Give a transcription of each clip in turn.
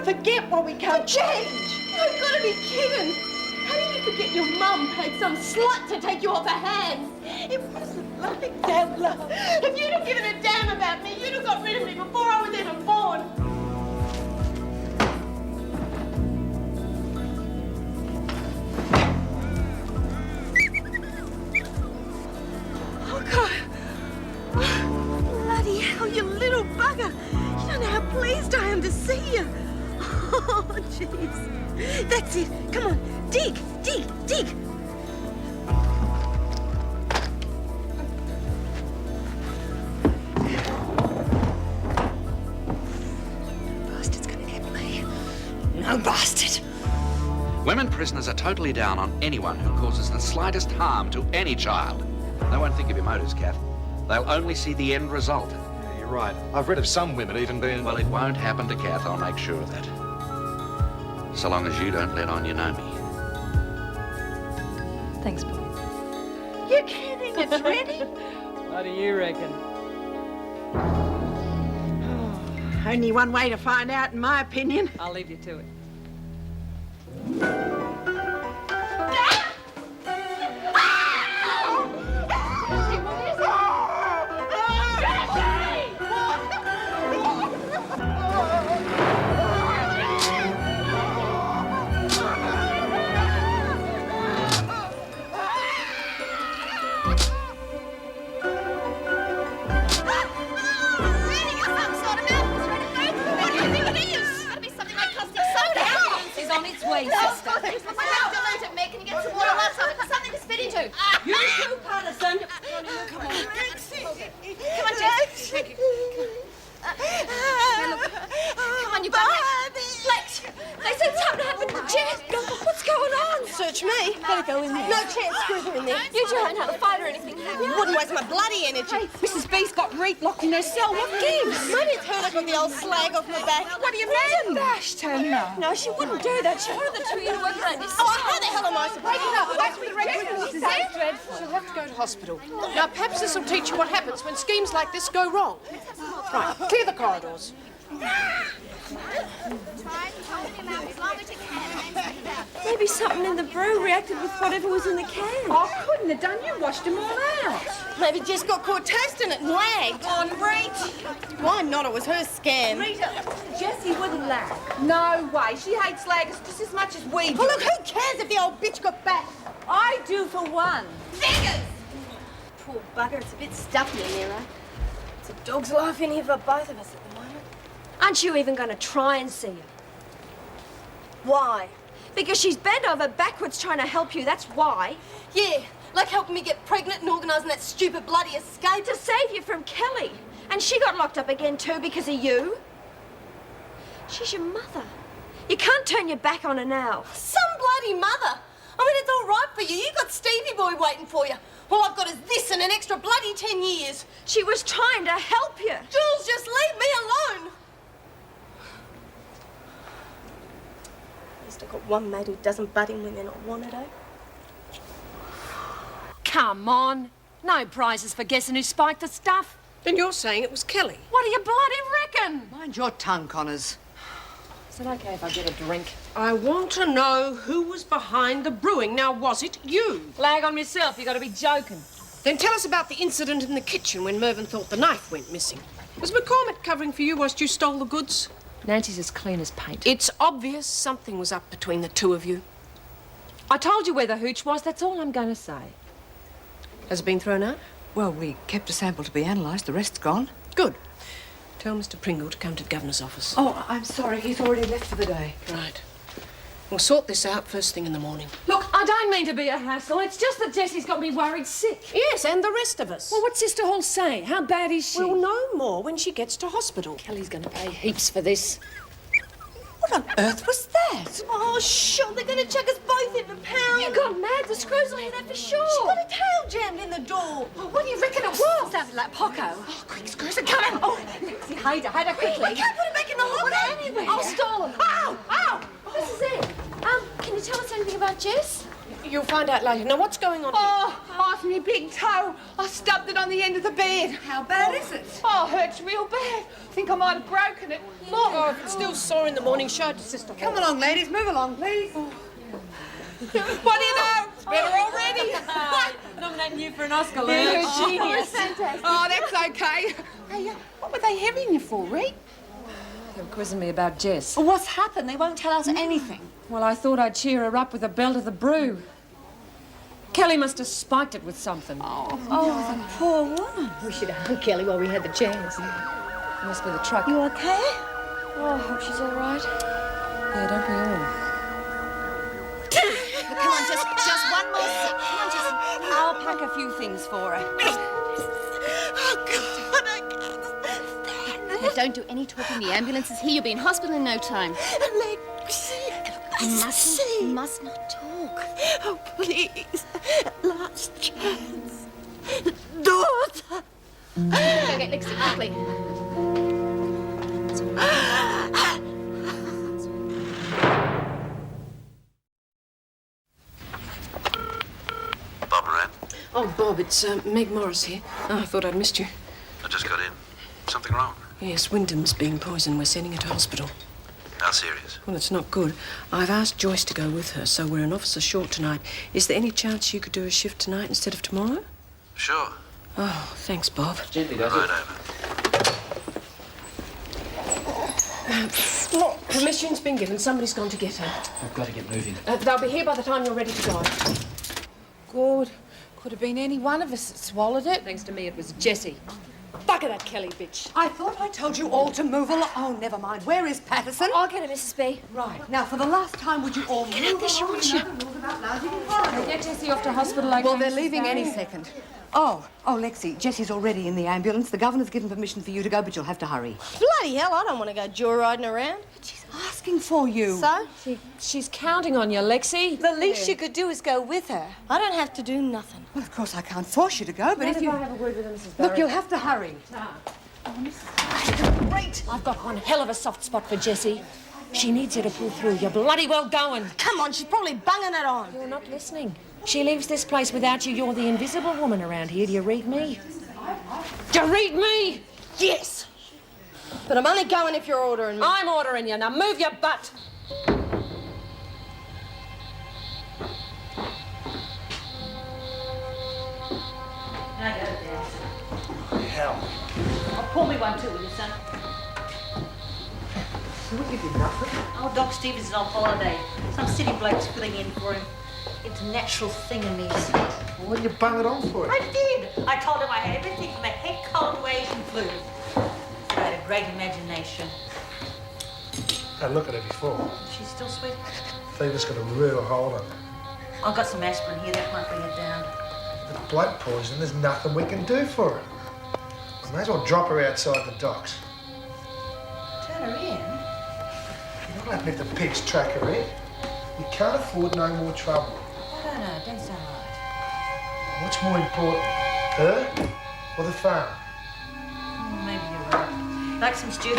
never forget what we come change. You've got to be kidding. How did you forget your mum paid some slut to take you off her hands? It wasn't like that, love. If you'd have given a damn about me, you'd have got rid of me before I was even born. Oh, God. Oh, bloody hell, you little bugger. You don't know how pleased I am to see you. Oh, jeez. That's it. Come on. Dig, dig, dig. Bastard's gonna get me. No bastard. Women prisoners are totally down on anyone who causes the slightest harm to any child. They won't think of your motives, Kath. They'll only see the end result. Yeah, you're right. I've read of some women even being... Well, it won't happen to Kath, I'll make sure of that. So long as you don't let on you know me. Thanks, Boy. You're kidding, it's ready? What do you reckon? Oh, only one way to find out, in my opinion. I'll leave you to it. You too, Patterson. Come on. Come on, Jess. Thank you. Come on, you Barbie. Lex, they said something happened to Jess. What's going on? Search me. Better go in there. No chance. Screw her in there. You two haven't had a fight or anything, have you? Wouldn't waste my bloody energy. Mrs. B's got Rita locked in her cell. What gives? Maybe it's her that got the old slag off my back. What do you mean? Bashed her, no. No, she wouldn't do that. She wanted the two of you to work around this. Oh, how the hell am I supposed to break it up? That's what the regulars is. That's dreadful. She'll have to go to hospital. Now, perhaps this will teach you what happens when schemes like this go wrong. Right, clear the corridors. Maybe something in the brew reacted with whatever was in the can. Oh, couldn't have done. You washed them all out. Maybe Jess got caught tasting it and lagged. On Rita. Why not? It was her scam. Rita, Jessie wouldn't lag. No way. She hates laggers just as much as we do. Well, look, who cares if the old bitch got back? I do for one. Figures! Poor bugger, it's a bit stuffy in there, eh? It's a dog's life in here for both of us at the moment. Aren't you even going to try and see her? Why? Because she's bent over backwards trying to help you, that's why. Yeah, like helping me get pregnant and organising that stupid bloody escape. To save you from Kelly. And she got locked up again too because of you. She's your mother. You can't turn your back on her now. Some bloody mother? I mean, it's all right for you. You got Stevie boy waiting for you. All I've got is this and an extra bloody 10 years. She was trying to help you. Jules, just leave me alone. At least I've got one mate who doesn't butt in when they're not wanted, eh? Come on. No prizes for guessing who spiked the stuff. Then you're saying it was Kelly. What do you bloody reckon? Mind your tongue, Connors. Is it okay if I get a drink? I want to know who was behind the brewing. Now, was it you? Lag on myself. You got to be joking. Then tell us about the incident in the kitchen when Mervyn thought the knife went missing. Was McCormack covering for you whilst you stole the goods? Nancy's as clean as paint. It's obvious something was up between the two of you. I told you where the hooch was. That's all I'm going to say. Has it been thrown out? Well, we kept a sample to be analysed. The rest's gone. Good. Tell Mr. Pringle to come to the Governor's office. Oh, I'm sorry. He's already left for the day. Right. We'll sort this out first thing in the morning. Look, I don't mean to be a hassle. It's just that Jessie's got me worried sick. Yes, and the rest of us. Well, what's Sister Hall saying? How bad is she? We'll know more when she gets to hospital. Kelly's going to pay heaps for this. What on earth was that? Oh, sure, they're going to chuck us both in for pound. You got mad. The screws will hit that for sure. She got a tail jammed in the door. Oh, what do you reckon it was? Sounded like Poco. Oh, quick, screws are coming. Oh, Lexie, hide her quickly. We can't put it back in the hole anyway. I'll stall them. Ow! Ow! This is it. Can you tell us anything about Jess? You'll find out later. Now, what's going on here? Oh, off me big toe. I stubbed it on the end of the bed. How bad is it? Oh, hurts real bad. I think I might have broken it. Look. Oh, if it's still sore in the morning, show it to Sister. Come along, ladies. Move along, please. What do you know? It's better already. Nominating you for an Oscar, You're Lurch. a genius. Oh, that's okay. Hey, what were they having you for, Rita? They were quizzing me about Jess. Well, what's happened? They won't tell us anything. Well, I thought I'd cheer her up with a belt of the brew. Kelly must have spiked it with something. Oh, the poor woman. We should have hung Kelly while we had the chance. It must be the truck. You okay? Oh, I hope she's all right. Yeah, don't we all? Come on, just one more sip. Come on, Jessie. I'll pack a few things for her. Oh, God, I can't stand it. Now, don't do any talking. The ambulance is here. You'll be in hospital in no time. Lexie. You must not talk. Oh, please. Last chance. Daughter. Go get Lexie, quickly. Bob Moran, Oh, Bob, it's Meg Morris here. Oh, I thought I'd missed you. I just got in. Something wrong? Yes, Windom's being poisoned. We're sending her to hospital. How serious? Well, it's not good. I've asked Joyce to go with her, so we're an officer short tonight. Is there any chance you could do a shift tonight instead of tomorrow? Sure. Oh, thanks, Bob. Gently, does it? Right over. Look, permission's been given. Somebody's gone to get her. I've got to get moving. They'll be here by the time you're ready to go. Good. Could have been any one of us that swallowed it. Thanks to me, it was Jessie. Bugger that Kelly bitch. I thought I told you all to move along. Oh, never mind. Where is Patterson? I'll get her, Mrs. B. Right. Now, for the last time, would you all move along? Get Jessie off to hospital like Well, they're leaving any second. Oh, Lexie, Jessie's already in the ambulance. The governor's given permission for you to go, but you'll have to hurry. Bloody hell, I don't want to go joyriding around. She's asking for you. So? She's counting on you, Lexie. The least you could do is go with her. I don't have to do nothing. Well, of course, I can't force you to go, but if you... have a word with her, Mrs. Look, you'll have to hurry. Great. I've got one hell of a soft spot for Jessie. She needs you to pull through. You're bloody well going. Come on, she's probably bunging it on. You're not listening. She leaves this place without you. You're the invisible woman around here. Do you read me? Do you read me? Yes. But I'm only going if you're ordering me. I'm ordering you. Now move your butt. Hell. I'll pour me one too, will you, son? We'll give you nothing. Oh, Doc Stevens is on holiday. Some city bloke's filling in for him. It's a natural thing in these. What did you bung it on for? I did. I told him I had everything from a head cold to Asian flu. I had a great imagination. I look at her before. She's still sweet. Fever's got a real hold on her. I've got some aspirin here. That might bring it down. With blood poison, there's nothing we can do for her. We may as well drop her outside the docks. Turn her in. You're not letting the pigs track her in. You can't afford no more trouble. I don't know. Don't sound right. What's more important, her or the farm? Maybe you're right. Like some stew.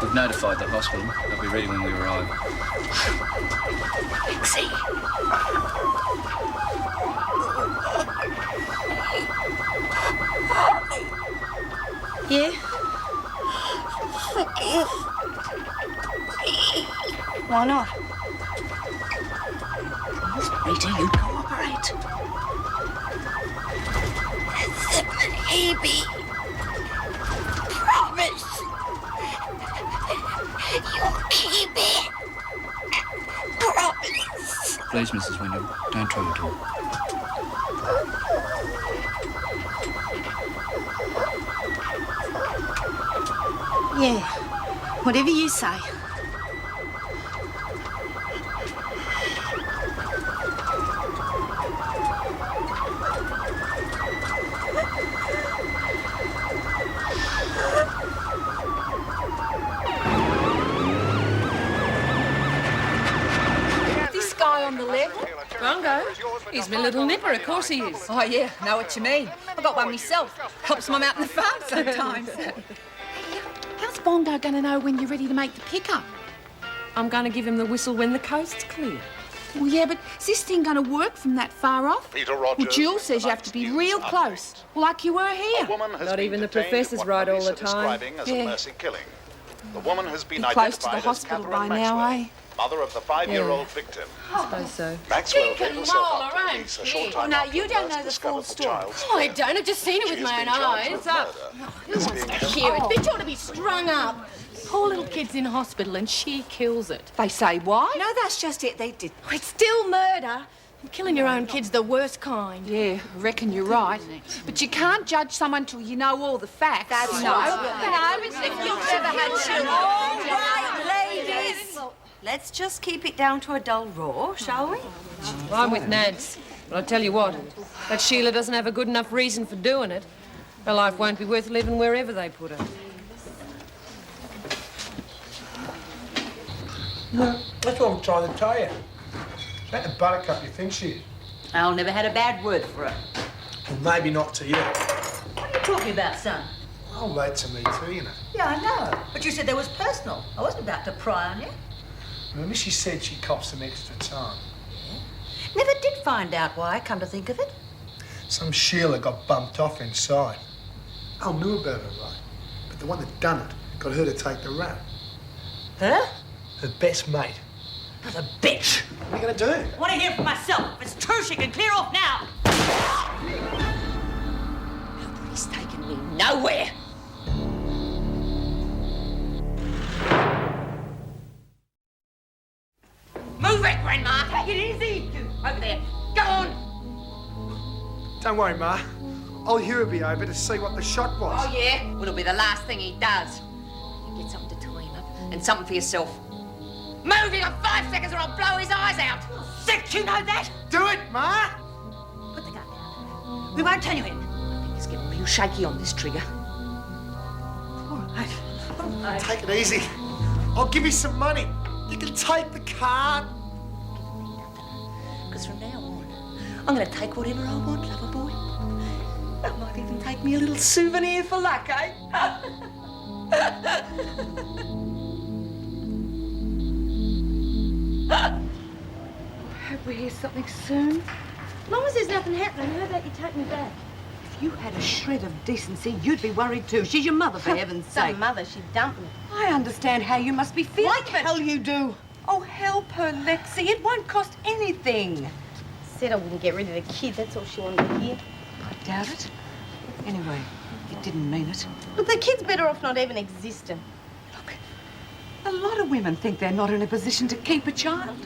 We've notified the hospital. They'll be ready when we arrive. Lexie. Yeah? Why not? Rita, you cooperate. Baby. Promise. You'll keep it. Promise. Please, Mrs. Windom, don't try to talk. Yeah, whatever you say. This guy on the left. Bungo? He's my little nipper, of course he is. Oh, yeah, know what you mean. I got one myself. Helps mum out in the farm sometimes. How's Bongo going to know when you're ready to make the pickup? I'm going to give him the whistle when the coast's clear. Well, yeah, but is this thing going to work from that far off? Peter Rogers, well, Jules says you have to be real close, like you were here. Not even the professor's right all the time. As a mercy killing. The woman has been Be close to the identified as hospital Catherine by now, Maxwell, eh? mother of the 5-year-old victim. I suppose so. Maxwell gave herself up to police a short time now, after you don't nurse know the discovered full the story. child's Oh, I don't. I've just seen it with She my has own been charged eyes. with murder. Who wants to hear it? Bitch ought to be strung up. Poor little kid's in hospital and she kills it. They say why? No, that's just it. They did. It's still murder. And killing your own kid's the worst kind. Yeah, I reckon you're right. But you can't judge someone till you know all the facts. That's no. right. No, if you've ever had children. All right, ladies. Let's just keep it down to a dull roar, shall we? Well, I'm with Nance. But I'll tell you what, that Sheila doesn't have a good enough reason for doing it. Her life won't be worth living wherever they put her. No, that's what I'm trying to tell you. She ain't the buttercup you think she is. Al never had a bad word for her. Well, maybe not to you. What are you talking about, son? I'll wait to me too, you know. Yeah, I know. But you said that was personal. I wasn't about to pry on you. Remember she said she copped some extra time. Never did find out why, come to think of it. Some Sheila got bumped off inside. Al knew about her, right? But the one that done it got her to take the rap. Her? Her best mate. The bitch. What are you going to do? I want to hear for myself. If it's true, she can clear off now. Nobody's taken me nowhere. Move it, Grandma. Take it easy. You, over there. Go on. Don't worry, Ma. I'll hear be over to see what the shot was. Oh, yeah? Well, it'll be the last thing he does. You get something to tie him up and something for yourself. Move! You got 5 seconds or I'll blow his eyes out. Sick, you know that? Do it, Ma! Put the gun down. We won't turn you in. I think he's getting real shaky on this trigger. All right. Take it easy. I'll give you some money. You can take the car. Because from now on, I'm going to take whatever I want, lover boy. That might even take me a little souvenir for luck, eh? Hope we hear something soon. As long as there's nothing happening, how about you take me back? If you had a shred of decency, you'd be worried too. She's your mother, for heaven's sake. Some mother, she dumped me. I understand how you must be feeling. Like hell you do. Oh, help her, Lexie. It won't cost anything. Said I wouldn't get rid of the kid. That's all she wanted to hear. I doubt it. Anyway, you didn't mean it. Look, the kid's better off not even existing. Look, a lot of women think they're not in a position to keep a child.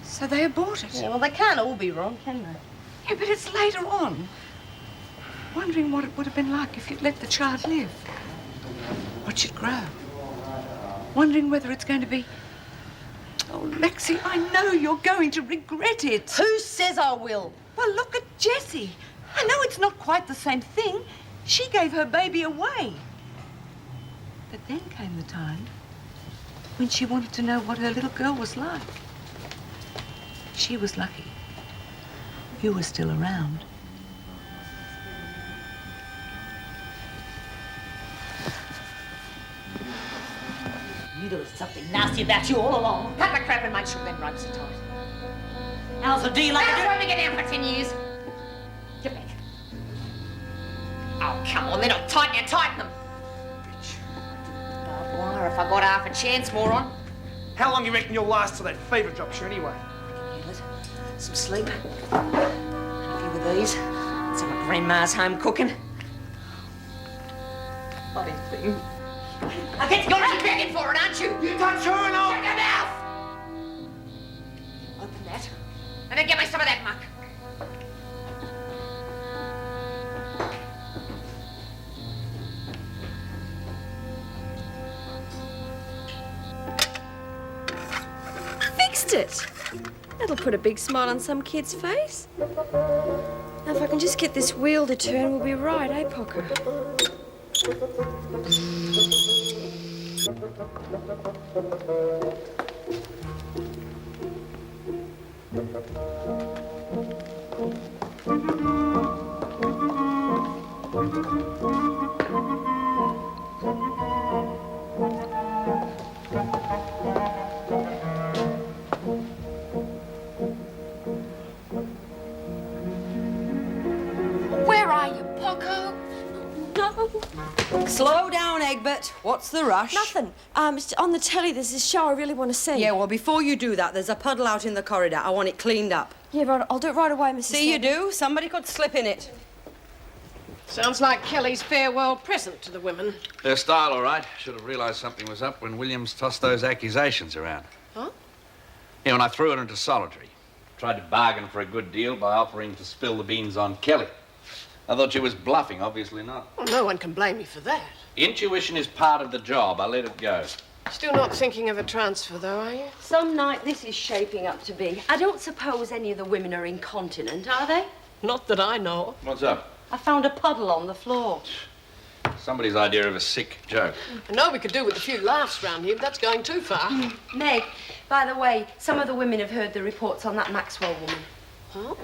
So they abort it. Yeah, well, they can't all be wrong, can they? Yeah, but it's later on. Wondering what it would have been like if you'd let the child live. Watch it grow. Wondering whether it's going to be... Oh, Lexie, I know you're going to regret it. Who says I will? Well, look at Jessie. I know it's not quite the same thing. She gave her baby away. But then came the time when she wanted to know what her little girl was like. She was lucky. You were still around. Knew there was something nasty about you all along. Cut the crap and make sure them ropes are tight. How's the deal? That won't be getting down for 10 years. Get back. Oh, come on, they're not tight, you tighten them. Bitch. Barbed wire if I got half a chance, moron. How long you reckon you'll last till that fever drops you anyway? Some sleep. And a few of these. And some of Grandma's home cooking. Bloody thing. I guess you're not begging for it, aren't you? You touch her and I'll... Shut your mouth! Open that. And then get me some of that muck. loved it. That'll put a big smile on some kid's face. Now, if I can just get this wheel to turn, we'll be right, eh, Pocker? Where are you, Poco? No. Slow down, Egbert. What's the rush? Nothing. It's on the telly. There's this show I really want to see. Yeah, well, before you do that, there's a puddle out in the corridor. I want it cleaned up. Yeah, right. I'll do it right away, Mrs. See, you do. Somebody could slip in it. Sounds like Kelly's farewell present to the women. Her style, all right. Should have realised something was up when Williams tossed those accusations around. Huh? Yeah, when I threw her into solitary. Tried to bargain for a good deal by offering to spill the beans on Kelly. I thought she was bluffing, obviously not. Well, no one can blame you for that. Intuition is part of the job. I let it go. Still not thinking of a transfer, though, are you? Some night this is shaping up to be. I don't suppose any of the women are incontinent, are they? Not that I know. What's up? I found a puddle on the floor. Somebody's idea of a sick joke. I know we could do with a few laughs round here, but that's going too far. Meg, by the way, some of the women have heard the reports on that Maxwell woman. Huh?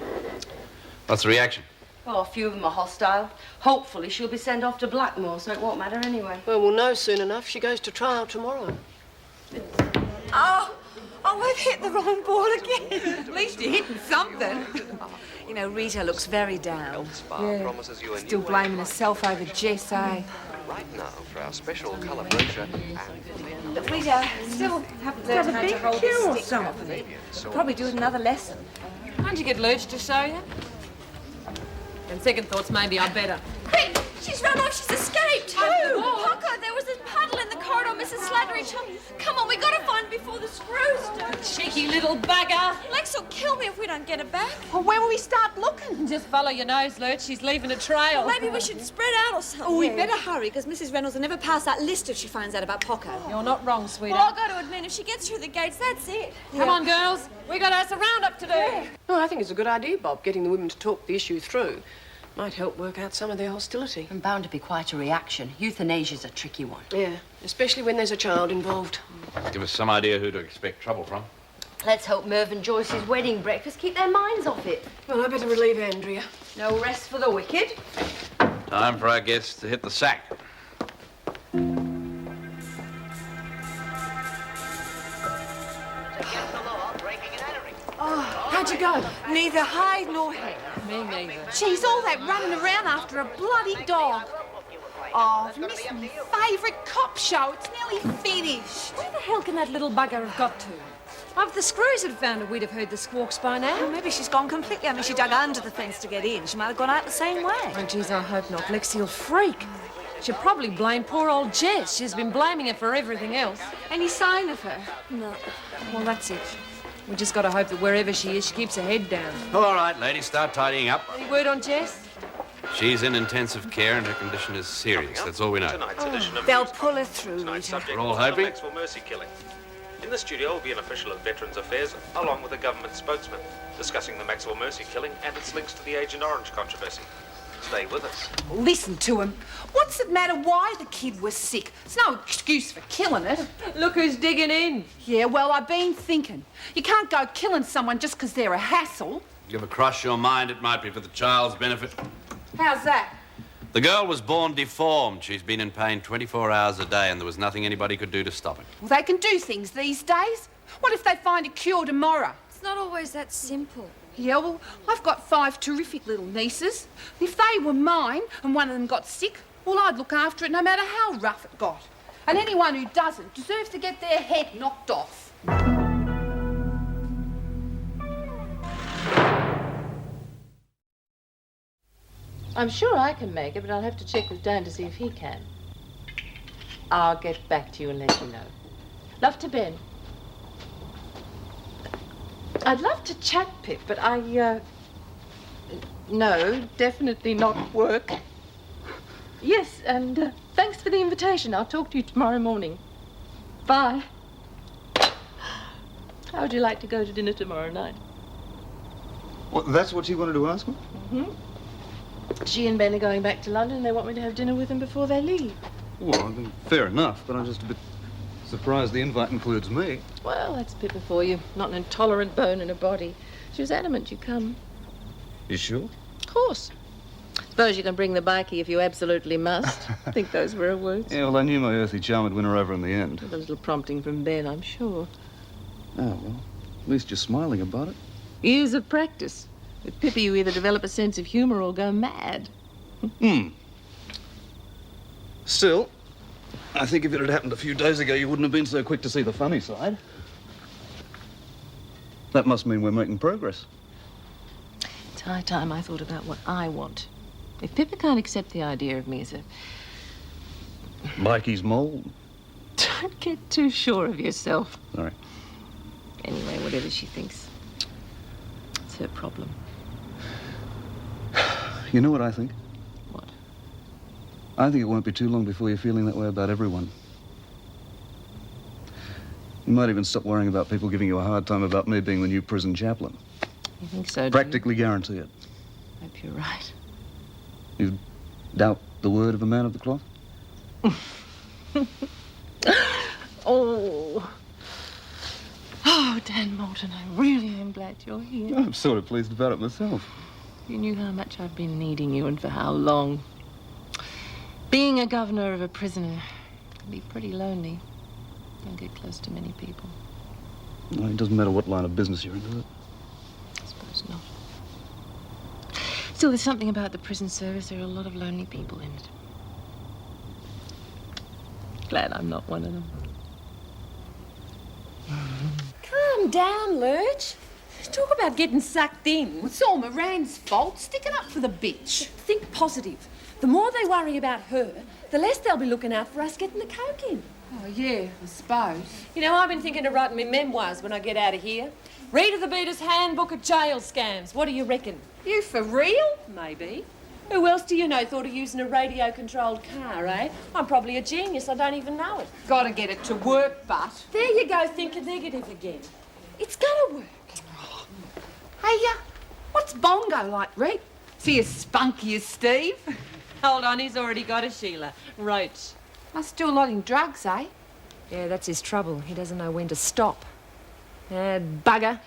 What's the reaction? Oh, a few of them are hostile. Hopefully she'll be sent off to Blackmore, so it won't matter anyway. Well, we'll know soon enough. She goes to trial tomorrow. Oh, we've hit the wrong ball again. At least you're hitting something. You know, Rita looks very down. Promises you a Still new blaming herself over Jess, eh? right now for our special colour brochure But Rita still haven't learned how to hold a stick properly. Probably do another lesson. Can't you get Lurch to show you? And second thoughts, maybe I better. Hey, she's run off. She's escaped. Who? Poco, there was this puddle in the corridor. Mrs. Slattery told me. Come on, we got to find it before the screws. Cheeky little bugger. Lex will kill me if we don't get it back. Well, where will we start looking? Just follow your nose, Lurch. She's leaving a trail. Maybe we should spread out or something. Oh, we better hurry, because Mrs. Reynolds will never pass that list if she finds out about Poco. You're not wrong, Well, sweetheart. I've got to admit, if she gets through the gates, that's it. Come on, girls. We got us a roundup to do. Oh, I think it's a good idea, Bob, getting the women to talk the issue through. Might help work out some of their hostility. And bound to be quite a reaction. Euthanasia's a tricky one. Yeah, especially when there's a child involved. Give us some idea who to expect trouble from. Let's hope Merv and Joyce's wedding breakfast keep their minds off it. Well, I better relieve Andrea. No rest for the wicked. Time for our guests to hit the sack. How'd you go? Neither hide nor hair. Me neither. Geez, all that running around after a bloody dog. Oh, I've missed my favourite cop show. It's nearly finished. Where the hell can that little bugger have got to? If the screws had found her, we'd have heard the squawks by now. Well, maybe she's gone completely. I mean, she dug under the fence to get in. She might have gone out the same way. Oh, geez, I hope not. Lexie'll freak. She'll probably blame poor old Jess. She's been blaming her for everything else. Any sign of her? No. Well, that's it. We just got to hope that wherever she is, she keeps her head down. All right, ladies, start tidying up. Any word on Jess? She's in intensive care and her condition is serious. That's all we know. Tonight's edition of They'll pull her through, Tonight's Rita. subject We're all was the hoping. Maxwell Mercy killing. In the studio will be an official of Veterans Affairs, along with a government spokesman, discussing the Maxwell Mercy killing and its links to the Agent Orange controversy. Stay with us. Listen to him. What's it matter why the kid was sick? It's no excuse for killing it. Look who's digging in. Yeah, well, I've been thinking. You can't go killing someone just because they're a hassle. If you ever cross your mind, it might be for the child's benefit. How's that? The girl was born deformed. She's been in pain 24 hours a day, and there was nothing anybody could do to stop it. Well, they can do things these days. What if they find a cure tomorrow? It's not always that simple. Yeah, well, I've got 5 terrific little nieces. If they were mine and one of them got sick, well, I'd look after it no matter how rough it got. And anyone who doesn't deserves to get their head knocked off. I'm sure I can make it, but I'll have to check with Dan to see if he can. I'll get back to you and let you know. Love to Ben. I'd love to chat, Pip, but no, definitely not work. Yes, and thanks for the invitation. I'll talk to you tomorrow morning. Bye. How would you like to go to dinner tomorrow night? What, that's what you wanted to ask me? Mm-hmm. She and Ben are going back to London and they want me to have dinner with them before they leave. Well, I mean, fair enough, but I'm just a bit surprised the invite includes me. Well, that's Pippa for you. Not an intolerant bone in a body. She was adamant you come. You sure? Of course. Suppose you can bring the bikie if you absolutely must. I think those were her words. Yeah, well, I knew my earthly charm would win her over in the end. With a little prompting from Ben, I'm sure. Oh, well, at least you're smiling about it. Years of practice. With Pippa, you either develop a sense of humour or go mad. Still, I think if it had happened a few days ago, you wouldn't have been so quick to see the funny side. That must mean we're making progress. It's high time I thought about what I want. If Pippa can't accept the idea of me as a... Mikey's mole. Don't get too sure of yourself. Sorry. Anyway, whatever she thinks, it's her problem. You know what I think? What? I think it won't be too long before you're feeling that way about everyone. You might even stop worrying about people giving you a hard time about me being the new prison chaplain. You think so, do Practically guarantee it. you? Hope you're right. You doubt the word of a man of the cloth? Oh, Dan Moulton, I really am glad you're here. I'm sort of pleased about it myself. You knew how much I've been needing you and for how long. Being a governor of a prisoner can be pretty lonely. Don't get close to many people. Well, it doesn't matter what line of business you're in, does it? I suppose not. Still, there's something about the prison service. There are a lot of lonely people in it. Glad I'm not one of them. Calm down, Lurch. Talk about getting sucked in. It's all Moran's fault, sticking up for the bitch. Think positive. The more they worry about her, the less they'll be looking out for us getting the coke in. Oh, yeah, I suppose. You know, I've been thinking of writing my memoirs when I get out of here. Rita the Beater's Handbook of Jail Scams. What do you reckon? You for real? Maybe. Who else do you know thought of using a radio-controlled car, eh? I'm probably a genius. I don't even know it. Gotta get it to work, but... There you go, thinking negative again. It's gonna work. Hey, what's Bongo like, Rita? Is he as spunky as Steve? Hold on, he's already got a Sheila. Roach. Must do a lot in drugs, eh? Yeah, that's his trouble. He doesn't know when to stop. Bugger.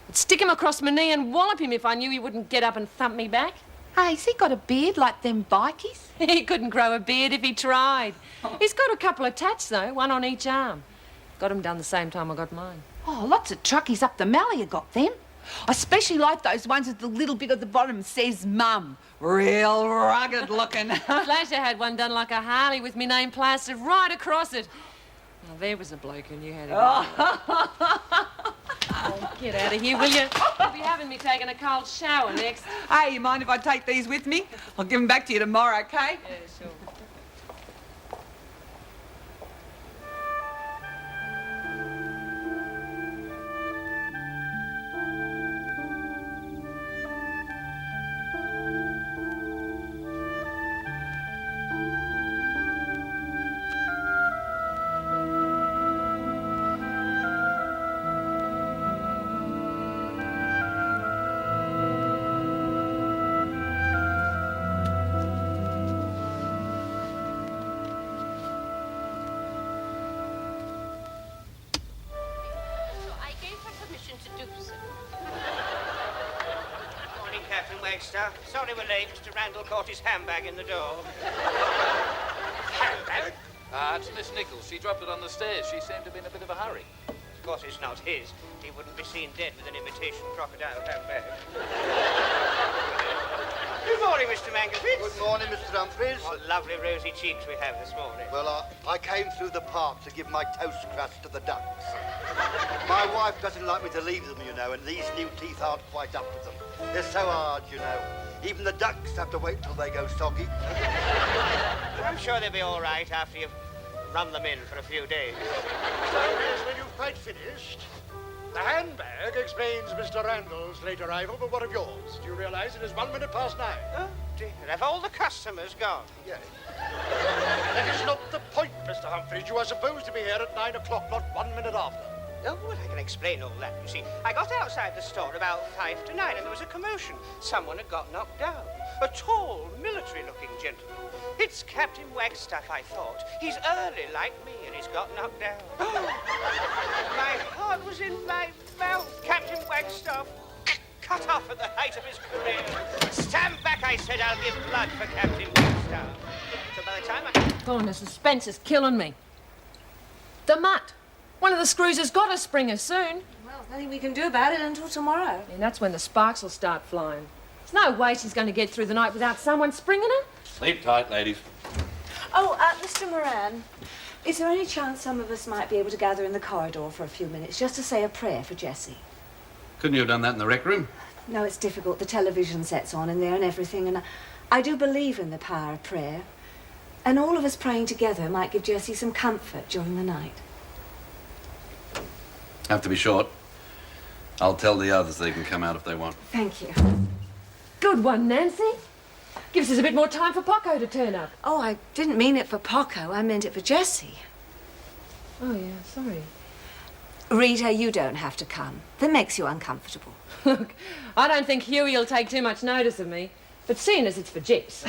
I'd stick him across my knee and wallop him if I knew he wouldn't get up and thump me back. Hey, has he got a beard like them bikies? He couldn't grow a beard if he tried. He's got a couple of tats, though, one on each arm. Got them done the same time I got mine. Oh, lots of truckies up the Mallee have got them. I especially like those ones with the little bit at the bottom says Mum. Real rugged looking. Flasher had one done like a Harley with me name plastered right across it. Now, there was a bloke who knew how to get out of here, will you? You'll be having me taking a cold shower next. Hey, you mind if I take these with me? I'll give them back to you tomorrow, okay? Yeah, sure. Sorry we're late. Mr. Randall caught his handbag in the door. Handbag? It's Miss Nichols. She dropped it on the stairs. She seemed to be in a bit of a hurry. Of course, it's not his. He wouldn't be seen dead with an imitation crocodile handbag. Good morning, Mr. Mangerford. Good morning, Mr. Humphreys. What lovely rosy cheeks we have this morning. Well, I came through the park to give my toast crust to the ducks. My wife doesn't like me to leave them, you know, and these new teeth aren't quite up to them. They're so hard, you know. Even the ducks have to wait till they go soggy. I'm sure they'll be all right after you've run them in for a few days. So yes, when you've quite finished, the handbag explains Mr. Randall's late arrival, but what of yours? Do you realise it is 1 minute past 9? Oh, dear. Have all the customers gone? Yes. That is not the point, Mr. Humphreys. You are supposed to be here at 9 o'clock, not 1 minute after. Oh, well, I can explain all that, you see. I got outside the store about 5 to 9, and there was a commotion. Someone had got knocked down. A tall, military-looking gentleman. It's Captain Wagstaff, I thought. He's early like me, and he's got knocked down. My heart was in my mouth. Captain Wagstaff, cut off at the height of his career. Stand back, I said. I'll give blood for Captain Wagstaff. So by the time I... Oh, and the suspense is killing me. The mutt. One of the screws has got to spring her soon. Well, nothing we can do about it until tomorrow. And that's when the sparks will start flying. There's no way she's going to get through the night without someone springing her. Sleep tight, ladies. Oh, Mr. Moran, is there any chance some of us might be able to gather in the corridor for a few minutes just to say a prayer for Jessie? Couldn't you have done that in the rec room? No, it's difficult. The television set's on in there and everything, and I do believe in the power of prayer. And all of us praying together might give Jessie some comfort during the night. Have to be short. I'll tell the others they can come out if they want. Thank you. Good one, Nancy. Gives us a bit more time for Poco to turn up. Oh, I didn't mean it for Poco. I meant it for Jessie. Oh, yeah, sorry. Rita, you don't have to come. That makes you uncomfortable. Look, I don't think Hughie will take too much notice of me, but seeing as it's for Jess.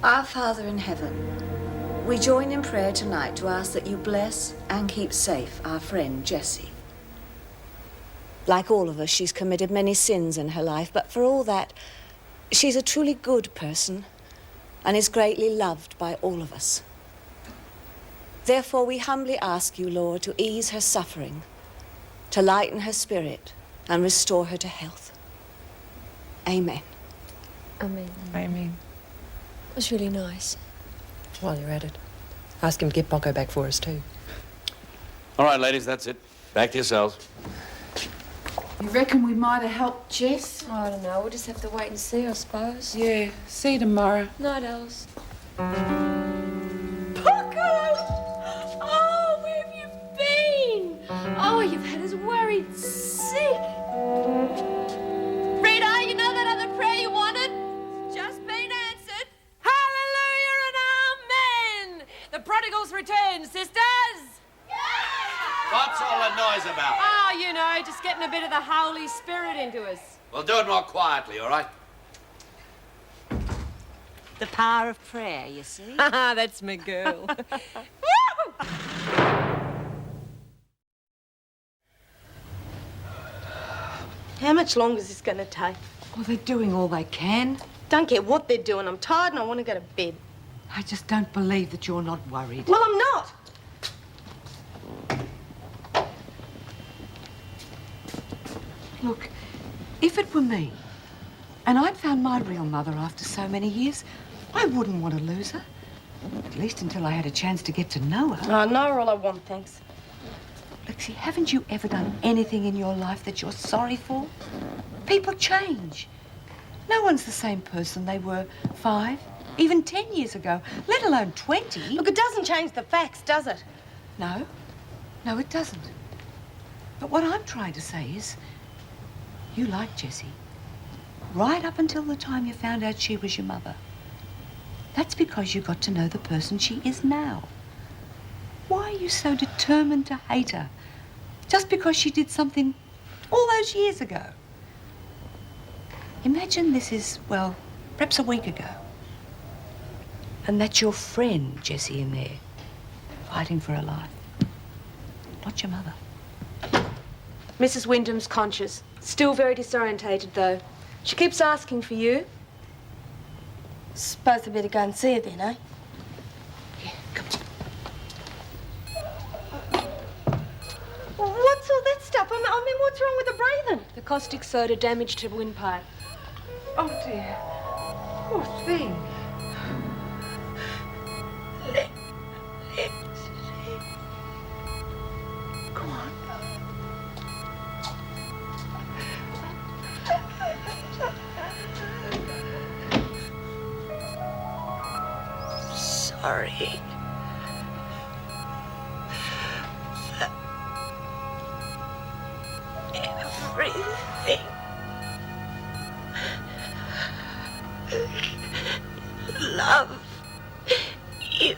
Our Father in heaven, we join in prayer tonight to ask that you bless and keep safe our friend Jessie. Like all of us, she's committed many sins in her life, but for all that, she's a truly good person and is greatly loved by all of us. Therefore, we humbly ask you, Lord, to ease her suffering, to lighten her spirit and restore her to health. Amen. Amen. Amen. It was really nice. While you're at it, ask him to get Poco back for us too. All right, ladies, that's it. Back to yourselves. You reckon we might have helped Jess? I don't know. We'll just have to wait and see, I suppose. Yeah, see you tomorrow. Night, Els. Poco! Oh, where have you been? Oh, you've had us worried sick. Rita, you know that other prayer you wanted? Just been answered. Hallelujah and amen! The prodigal's return, sisters! What's all the noise about? Oh, you know, just getting a bit of the Holy Spirit into us. Well, do it more quietly, all right? The power of prayer, you see. That's my girl. How much longer is this going to take? Well, they're doing all they can. Don't care what they're doing. I'm tired and I want to go to bed. I just don't believe that you're not worried. Well, I'm not. Look, if it were me, and I'd found my real mother after so many years, I wouldn't want to lose her. At least until I had a chance to get to know her. I know her all I want, thanks. Lexie, haven't you ever done anything in your life that you're sorry for? People change. No one's the same person they were 5, even 10 years ago, let alone 20. Look, it doesn't change the facts, does it? No. No, it doesn't. But what I'm trying to say is, you liked Jessie. Right up until the time you found out she was your mother. That's because you got to know the person she is now. Why are you so determined to hate her? Just because she did something all those years ago. Imagine this is, well, perhaps a week ago. And that's your friend, Jessie, in there, fighting for her life. Not your mother. Mrs. Windom's conscious. Still very disorientated, though. She keeps asking for you. Suppose I better go and see her then, eh? Yeah, come on. What's all that stuff? I mean, what's wrong with the breathing? The caustic soda damaged her windpipe. Oh, dear. Poor thing. Go on. Sorry. Everything. Love you.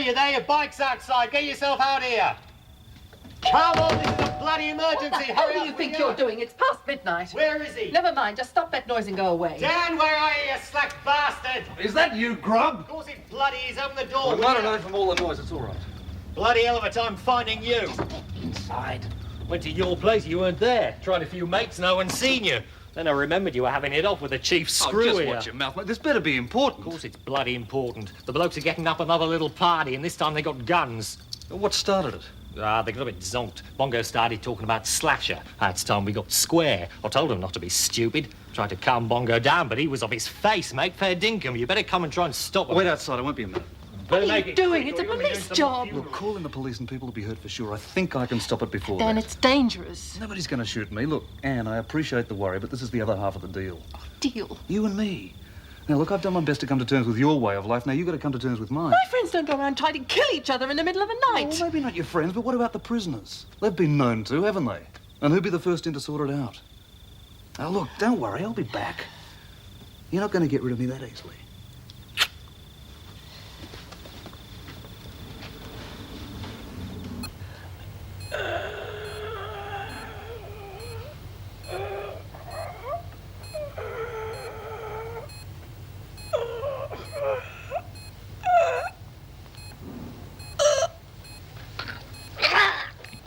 You're there, your bike's outside. Get yourself out here. Come on, this is a bloody emergency. What do you think you're doing? It's past midnight. Where is he? Never mind, just stop that noise and go away. Dan, where are you, you slack bastard? Is that you, Grub? Of course it's bloody. He's opened the door. I might have known from all the noise. It's all right. Bloody hell of a time finding you. Inside. Went to your place, you weren't there. Tried a few mates, no one's seen you. Then I remembered you were having it off with the chief screw just here. watch your mouth, mate. This better be important. Of course it's bloody important. The blokes are getting up another little party, and this time they got guns. What started it? They got a bit zonked. Bongo started talking about slasher. It's time we got square. I told him not to be stupid. Tried to calm Bongo down, but he was off his face, mate. Fair dinkum. You better come and try and stop him. Wait outside. I won't be a minute. What are you doing? It's a police job. Look, calling the police and people will be hurt for sure. I think I can stop it before Dan, that. it's dangerous. Nobody's going to shoot me. Look, Anne, I appreciate the worry, but this is the other half of the deal. Deal? You and me. Now, look, I've done my best to come to terms with your way of life. Now, you've got to come to terms with mine. My friends don't go around trying to kill each other in the middle of the night. Well, maybe not your friends, but what about the prisoners? They've been known to, haven't they? And who'd be the first in to sort it out? Now, look, don't worry. I'll be back. You're not going to get rid of me that easily.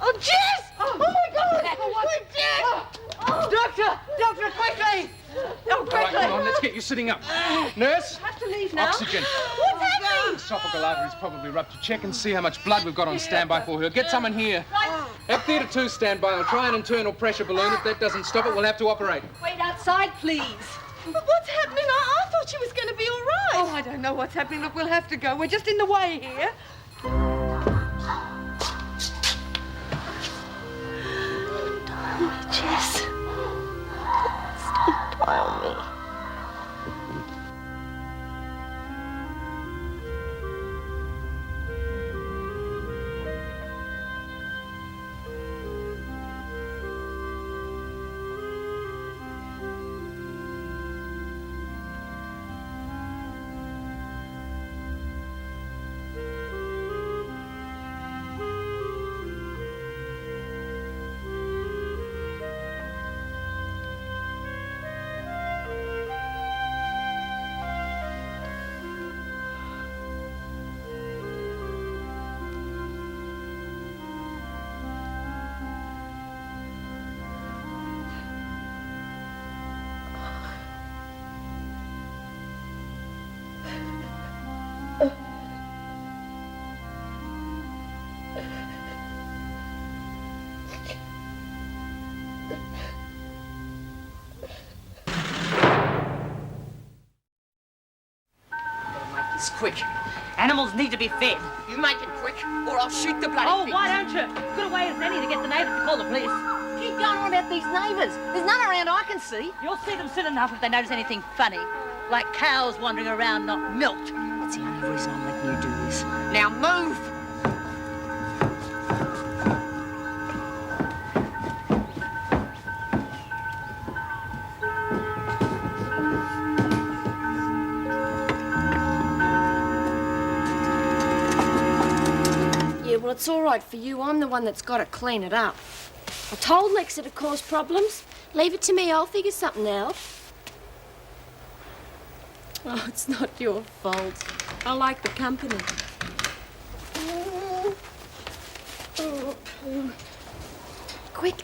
Oh, Jess! Oh, my God! Oh, Jess! Doctor! Doctor, quickly! Oh, quickly! All right, come on, let's get you sitting up. Nurse? I have to leave now. Oxygen. What's happening? Esophageal artery's probably ruptured. Check and see how much blood we've got on standby for her. Get someone here. Right. Have Theatre 2 standby. I'll try an internal pressure balloon. If that doesn't stop it, we'll have to operate. Wait outside, please. But what's happening? I thought she was going to be all right. Oh, I don't know what's happening. Look, we'll have to go. We're just in the way here. Jess. Don't die on me. It's quick. Animals need to be fed. You make it quick, or I'll shoot the bloody Oh, thing. why don't you? Good a way as any to get the neighbours to call the police. Keep going on about these neighbours. There's none around I can see. You'll see them soon enough if they notice anything funny. Like cows wandering around not milked. That's the only reason I'm letting you do this. Now move! Yeah, well, it's all right for you. I'm the one that's got to clean it up. I told Lexie to cause problems. Leave it to me. I'll figure something out. Oh, it's not your fault. I like the company. Quick.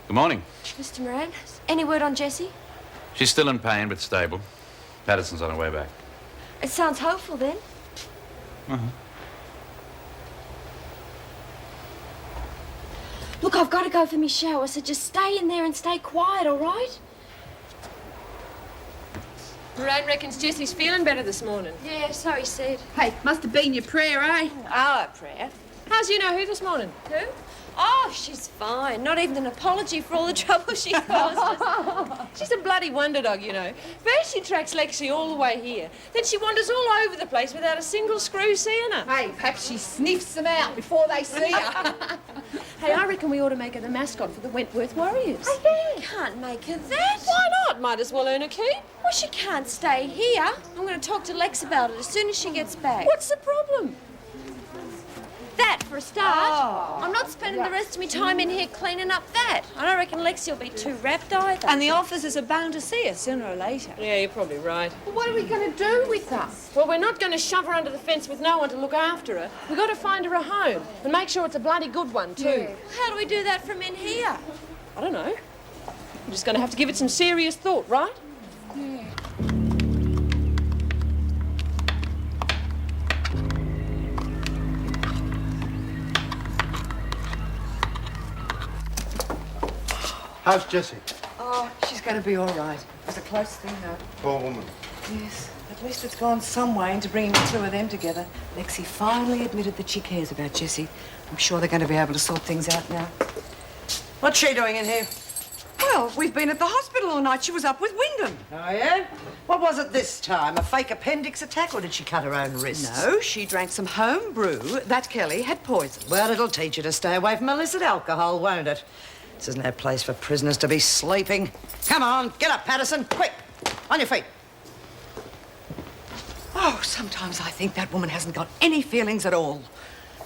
Good morning. Mr. Moran, any word on Jessie? She's still in pain, but stable. Patterson's on her way back. It sounds hopeful, then. Uh-huh. Look, I've got to go for me shower, so just stay in there and stay quiet, all right? Moran reckons Jessie's feeling better this morning. Yeah, so he said. Hey, must have been your prayer, eh? Our prayer. How's you know who this morning? Who? Oh, she's fine. Not even an apology for all the trouble she caused us. She's a bloody wonder dog, you know. First she tracks Lexie all the way here. Then she wanders all over the place without a single screw seeing her. Hey, perhaps she sniffs them out before they see her. Hey, I reckon we ought to make her the mascot for the Wentworth Warriors. You can't make her that. Why not? Might as well earn a keep. Well, she can't stay here. I'm going to talk to Lex about it as soon as she gets back. What's the problem? That, for a start. I'm not spending the rest of my time in here cleaning up that. I don't reckon Lexie will be too wrapped either. And the officers are bound to see her sooner or later. Yeah, you're probably right. Well, what are we going to do with her? Well, we're not going to shove her under the fence with no one to look after her. We've got to find her a home and make sure it's a bloody good one, too. Yeah. How do we do that from in here? I don't know. We're just going to have to give it some serious thought, right? Yeah. How's Jessie? Oh, she's going to be all right. It was a close thing, though. Poor woman. Yes, at least it's gone some way into bringing the two of them together. Lexie finally admitted that she cares about Jessie. I'm sure they're going to be able to sort things out now. What's she doing in here? Well, we've been at the hospital all night. She was up with Windom. Oh, yeah? What was it this time? A fake appendix attack, or did she cut her own wrists? No, she drank some home brew. That Kelly had poison. Well, it'll teach you to stay away from illicit alcohol, won't it? This isn't no place for prisoners to be sleeping. Come on, get up, Patterson, quick. On your feet. Oh, sometimes I think that woman hasn't got any feelings at all.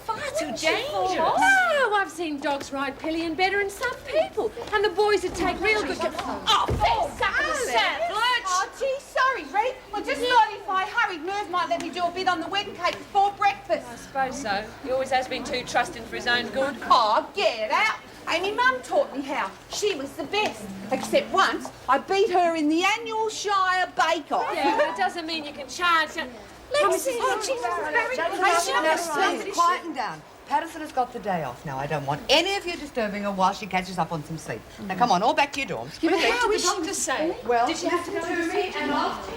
Far too dangerous. No, I've seen dogs ride pillion better than some people. And the boys would take real good care. Oh, Lurch! Oh, gee, sorry, Reed. Well, just thought if I hurried, Merv might let me do a bit on the wedding cake before breakfast. I suppose so. He always has been too trusting for his own good. Oh, get out. Amy Mum taught me how. She was the best. Except once, I beat her in the annual Shire bake-off. Yeah, but it doesn't mean you can charge. Lexie, oh, Jesus, very Please, quieten down. Patterson has got the day off now. I don't want any of you disturbing her while she catches up on some sleep. Now, come on, all back to your dorms. But how is she to say? Well, did she have to go to me and off?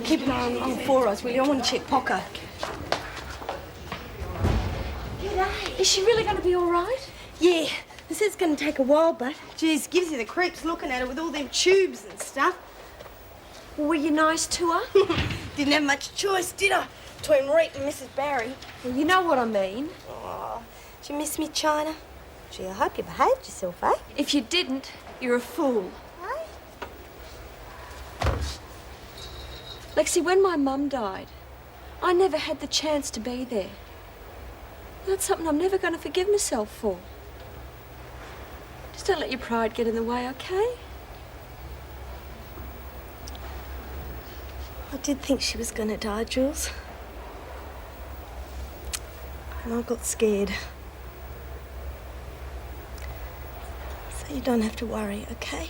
Keep an eye on all four of us, will you? I want to check Pocker. Is she really going to be all right? Yeah. This is going to take a while, but, geez, gives you the creeps looking at her with all them tubes and stuff. Well, were you nice to her? Didn't have much choice, did I? Between Rita and Mrs. Barry. Well, you know what I mean. Oh, did you miss me, China? Gee, I hope you behaved yourself, eh? If you didn't, you're a fool. Lexie, when my mum died, I never had the chance to be there. That's something I'm never going to forgive myself for. Just don't let your pride get in the way, okay? I did think she was going to die, Jules. And I got scared. So you don't have to worry, okay?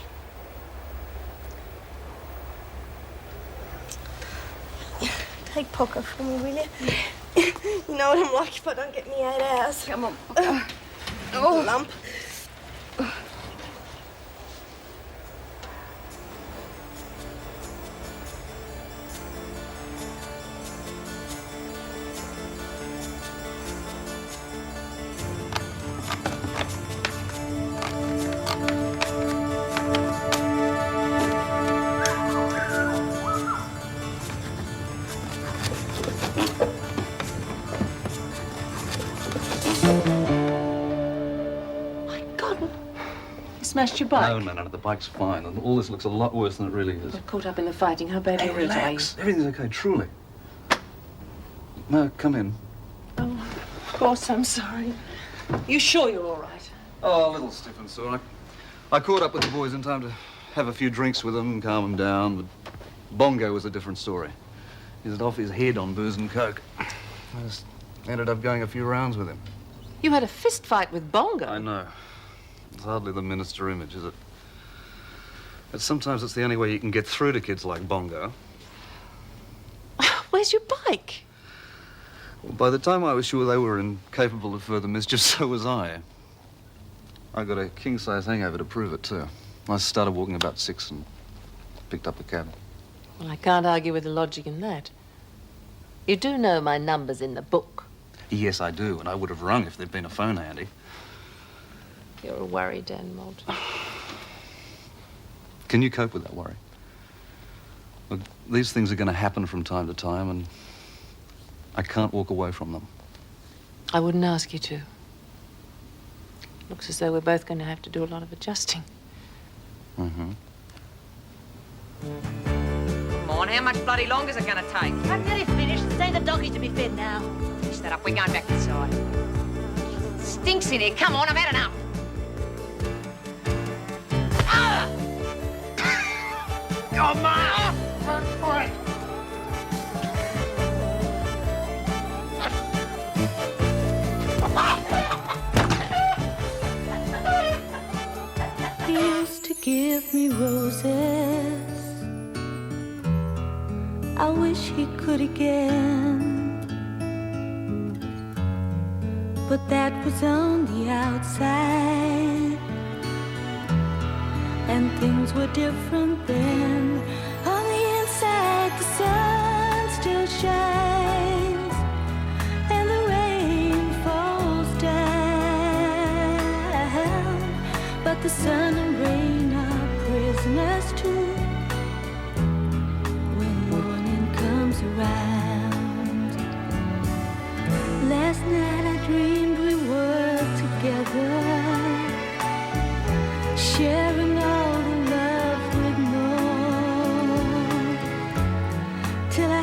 Take Pocker for me, will you? You know what I'm like if I don't get me 8 hours. Come on. lump. Smashed your bike? No, the bike's fine. And all this looks a lot worse than it really is. Got caught up in the fighting. How badly Hey, Rita? relax. Everything's okay, truly. No, come in. Oh, of course, I'm sorry. You sure you're all right? Oh, a little stiff and sore. I caught up with the boys in time to have a few drinks with them and calm them down, but Bongo was a different story. He's off his head on booze and coke. I just ended up going a few rounds with him. You had a fist fight with Bongo? I know. It's hardly the minister image, is it? But sometimes it's the only way you can get through to kids like Bongo. Where's your bike? Well, by the time I was sure they were incapable of further mischief, so was I. I got a king-size hangover to prove it, too. I started walking about 6 and picked up a cab. Well, I can't argue with the logic in that. You do know my number's in the book. Yes, I do, and I would have rung if there'd been a phone handy. You're a worry, Dan Moulton. Can you cope with that worry? Look, these things are going to happen from time to time, and I can't walk away from them. I wouldn't ask you to. Looks as though we're both going to have to do a lot of adjusting. Mm-hmm. Come on, how much bloody longer is it going to take? I'm nearly finished. There's only the doggies to be fed now. Finish that up. We're going back inside. Stinks in here. Come on, I've had enough. Oh, Ma! Run for it! He used to give me roses. I wish he could again. But that was on the outside, and things were different then. On the inside, the sun still shines, and the rain falls down. But the sun and rain are prisoners too when morning comes around. Last night I dreamed we were together, sharing all the love we'd known, till I